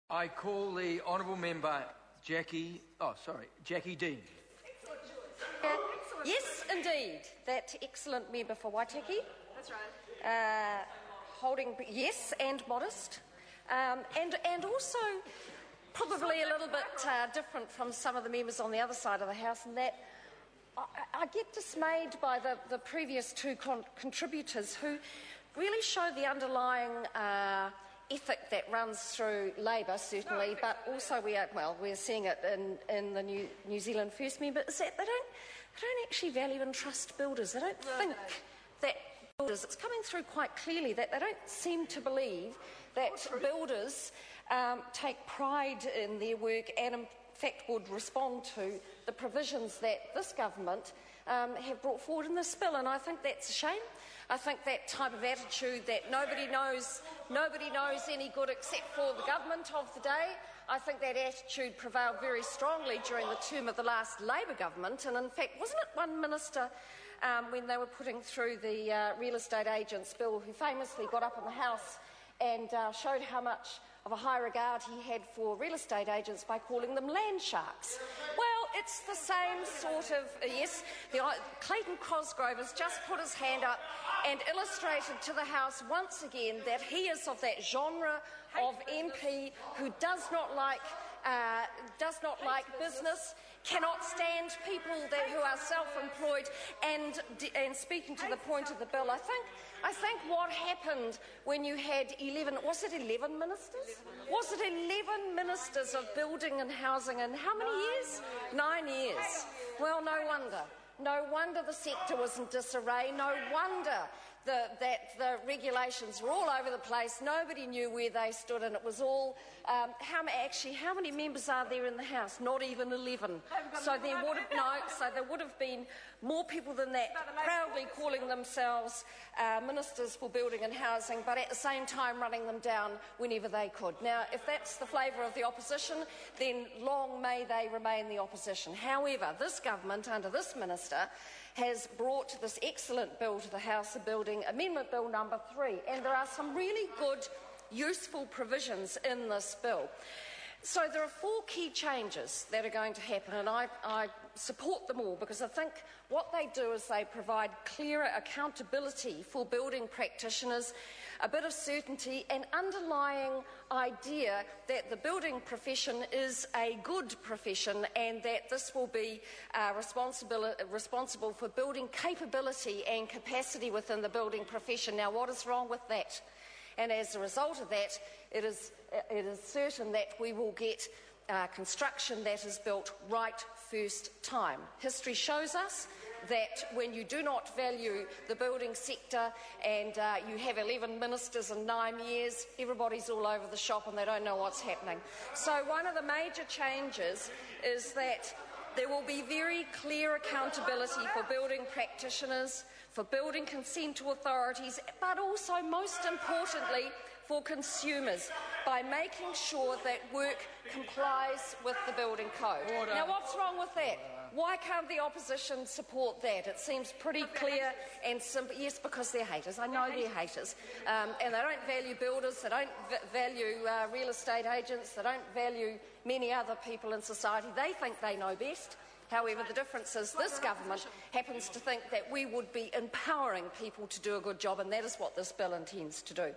I call the honourable member Jackie Dean. Yes, indeed. That excellent member for Waitaki. That's right. Yes, and modest. And also probably a little bit different from some of the members on the other side of the House, in that I get dismayed by the previous two contributors who really show the underlying ethic that runs through Labour, certainly, but also we're seeing it in the New Zealand First member, is that they don't actually value and trust builders. They don't think that builders, it's coming through quite clearly that they don't seem to believe that builders take pride in their work and in fact would respond to the provisions that this government have brought forward in this bill, and I think that's a shame. I think that type of attitude that nobody knows any good except for the government of the day, I think that attitude prevailed very strongly during the term of the last Labour government, and in fact, wasn't it one minister when they were putting through the real estate agents bill who famously got up in the House and showed how much of a high regard he had for real estate agents by calling them land sharks. Well, it's the same sort of, yes, Clayton Cosgrove has just put his hand up and illustrated to the House once again that he is of that genre of MP who does not like business, cannot stand people who are self-employed, and speaking to the point of the bill, I think what happened when you had 11 ministers? Was it 11 ministers of building and housing in how many years? 9 years. Well, no wonder. No wonder the sector was in disarray. No wonder that the regulations were all over the place. Nobody knew where they stood, and it was all. How many members are there in the House? Not even 11. So there would have been more people than that, proudly calling themselves ministers for building and housing, but at the same time running them down whenever they could. Now, if that's the flavour of the opposition, then long may they remain the opposition. However, this government, under this minister, has brought this excellent bill to the House of Building, Amendment Bill number 3, and there are some really good, useful provisions in this bill. So there are 4 key changes that are going to happen, and I support them all because I think what they do is they provide clearer accountability for building practitioners, a bit of certainty, and underlying idea that the building profession is a good profession and that this will be responsible for building capability and capacity within the building profession. Now, what is wrong with that? And as a result of that, it is certain that we will get construction that is built right first time. History shows us that when you do not value the building sector and you have 11 ministers in 9 years, everybody's all over the shop and they don't know what's happening. So one of the major changes is that there will be very clear accountability for building practitioners, for building consent to authorities, but also, most importantly, for consumers, by making sure that work complies with the building code. Order. Now, what's wrong with that? Why can't the opposition support that? It seems pretty clear and simple. Yes, because they're haters. I know they're haters. And they don't value builders, they don't value real estate agents, they don't value many other people in society. They think they know best. However, the difference is this government happens to think that we would be empowering people to do a good job, and that is what this bill intends to do.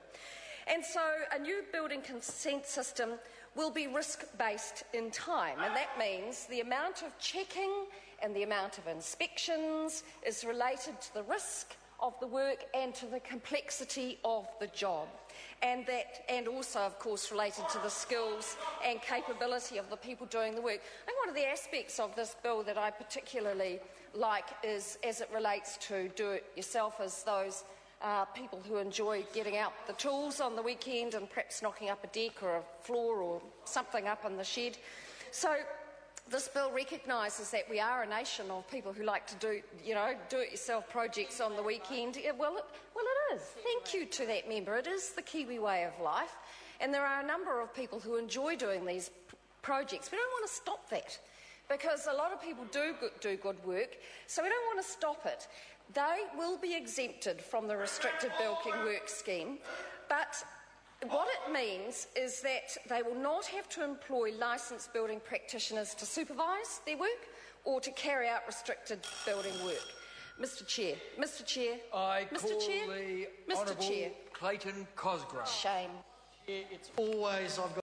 And so a new building consent system will be risk-based in time, and that means the amount of checking and the amount of inspections is related to the risk of the work and to the complexity of the job, and also, of course, related to the skills and capability of the people doing the work. I think one of the aspects of this bill that I particularly like is, as it relates to do-it-yourself, is those people who enjoy getting out the tools on the weekend and perhaps knocking up a deck or a floor or something up in the shed. So this bill recognises that we are a nation of people who like to do-it-yourself projects on the weekend. Well, it is. Thank you to that member. It is the Kiwi way of life, and there are a number of people who enjoy doing these projects. We don't want to stop that, because a lot of people do good work, so we don't want to stop it. They will be exempted from the restricted bulking work scheme, but What it means is that they will not have to employ licensed building practitioners to supervise their work or to carry out restricted building work. Mr Chair, I Mr. call Chair, the Mr. Honourable Chair. Clayton Cosgrove. Shame. It's always, I've got